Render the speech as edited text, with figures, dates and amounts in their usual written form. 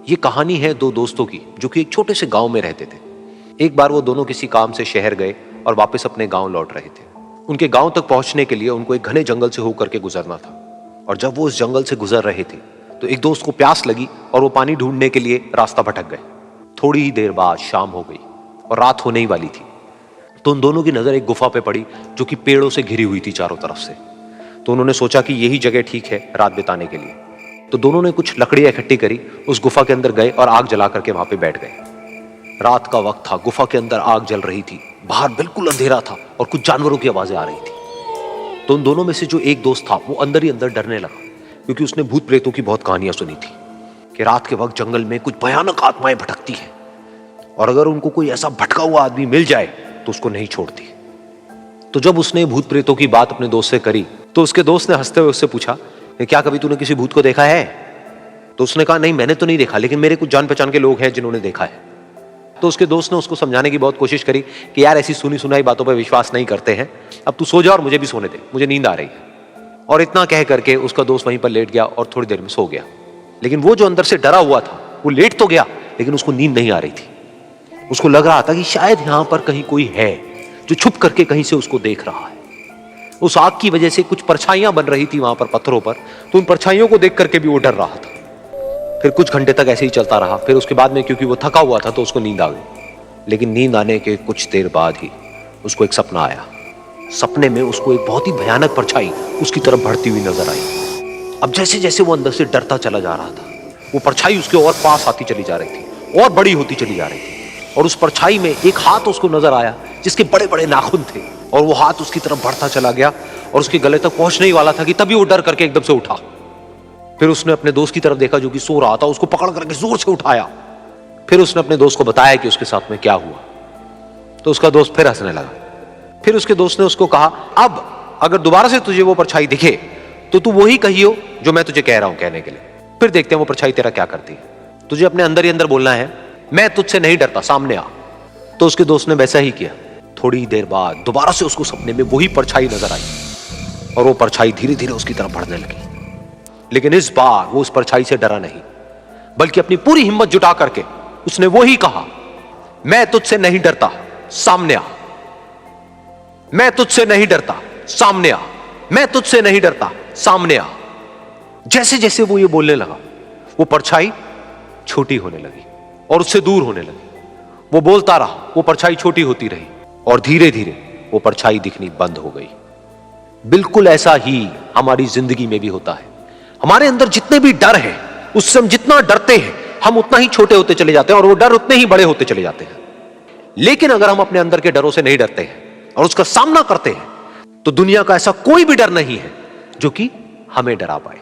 ये कहानी है दो दोस्तों की जो कि एक छोटे से गांव में रहते थे। एक बार वो दोनों किसी काम से शहर गए और वापस अपने गांव लौट रहे थे। उनके गांव तक पहुंचने के लिए उनको एक घने जंगल से होकर के गुजरना था और जब वो उस जंगल से गुजर रहे थे तो एक दोस्त को प्यास लगी और वो पानी ढूंढने के लिए रास्ता भटक गए। थोड़ी ही देर बाद शाम हो गई और रात होने ही वाली थी। तो उन दोनों की नजर एक गुफा पे पड़ी जो कि पेड़ों से घिरी हुई थी चारों तरफ से। तो उन्होंने सोचा कि यही जगह ठीक है रात बिताने के लिए। तो दोनों ने कुछ लकड़ियां इकट्ठी करी, उस गुफा के अंदर गए और आग जला करके वहां पे बैठ गए। रात का वक्त था, गुफा के अंदर आग जल रही थी, बाहर बिल्कुल अंधेरा था और कुछ जानवरों की आवाजें आ रही थी। तो उन दोनों में से जो एक दोस्त था वो अंदर ही अंदर डरने लगा, क्योंकि उसने भूत प्रेतों की बहुत कहानियां सुनी थी कि रात के वक्त जंगल में कुछ भयानक आत्माएं भटकती हैं और अगर उनको कोई ऐसा भटका हुआ आदमी मिल जाए तो उसको नहीं छोड़ती। तो जब उसने भूत प्रेतों की बात अपने दोस्त से करी तो उसके दोस्त ने हंसते हुए उससे पूछा, क्या कभी तूने किसी भूत को देखा है? तो उसने कहा, नहीं मैंने तो नहीं देखा, लेकिन मेरे कुछ जान पहचान के लोग हैं जिन्होंने देखा है। तो उसके दोस्त ने उसको समझाने की बहुत कोशिश करी कि यार ऐसी सुनी सुनाई बातों पर विश्वास नहीं करते हैं, अब तू सो जा और मुझे भी सोने दे, मुझे नींद आ रही है। और इतना कह करके उसका दोस्त वहीं पर लेट गया और थोड़ी देर में सो गया। लेकिन वो जो अंदर से डरा हुआ था वो लेट तो गया, लेकिन उसको नींद नहीं आ रही थी। उसको लग रहा था कि शायद यहां पर कहीं कोई है जो छुप करके कहीं से उसको देख रहा है। उस आग की वजह से कुछ परछाइयां बन रही थी वहां पर पत्थरों पर, तो उन परछाइयों को देख करके भी वो डर रहा था। फिर कुछ घंटे तक ऐसे ही चलता रहा। फिर उसके बाद में क्योंकि वो थका हुआ था तो उसको नींद आ गई। लेकिन नींद आने के कुछ देर बाद ही उसको एक सपना आया। सपने में उसको एक बहुत ही भयानक परछाई उसकी तरफ बढ़ती हुई नजर आई। अब जैसे जैसे वो अंदर से डरता चला जा रहा था, वो परछाई उसके और पास आती चली जा रही थी और बड़ी होती चली जा रही थी। और उस परछाई में एक हाथ उसको नजर आया जिसके बड़े बड़े नाखून थे, और वो हाथ उसकी तरफ बढ़ता चला गया और उसके गले तक पहुंचने ही वाला था कि तभी वो डर करके एकदम से उठा। फिर उसने अपने दोस्त की तरफ देखा जो कि सो रहा था, उसको पकड़ करके जोर से उठाया। फिर उसने अपने दोस्त को बताया कि उसके साथ में क्या हुआ। तो उसका दोस्त फिर हंसने लगा। फिर उसके दोस्त ने उसको कहा, अब अगर दोबारा से तुझे वो परछाई दिखे तो तू वही कहियो जो मैं तुझे कह रहा हूं कहने के लिए, फिर देखते हैं वो परछाई तेरा क्या करती है। तुझे अपने अंदर ही अंदर बोलना है, मैं तुझसे नहीं डरता, सामने आ। तो उसके दोस्त ने वैसा ही किया। थोड़ी देर बाद दोबारा से उसको सपने में वही परछाई नजर आई और वो परछाई धीरे धीरे उसकी तरफ बढ़ने लगी। लेकिन इस बार वो उस परछाई से डरा नहीं, बल्कि अपनी पूरी हिम्मत जुटा करके उसने वही कहा, मैं तुझसे नहीं डरता, सामने आ। मैं तुझसे नहीं डरता, सामने आ। मैं तुझसे नहीं डरता, सामने आ। जैसे जैसे वो ये बोलने लगा, वो परछाई छोटी होने लगी और उससे दूर होने लगी। वो बोलता रहा, वो परछाई छोटी होती रही और धीरे धीरे वो परछाई दिखनी बंद हो गई। बिल्कुल ऐसा ही हमारी जिंदगी में भी होता है। हमारे अंदर जितने भी डर है, उससे हम जितना डरते हैं हम उतना ही छोटे होते चले जाते हैं और वो डर उतने ही बड़े होते चले जाते हैं। लेकिन अगर हम अपने अंदर के डरों से नहीं डरते हैं और उसका सामना करते हैं तो दुनिया का ऐसा कोई भी डर नहीं है जो कि हमें डरा पाए।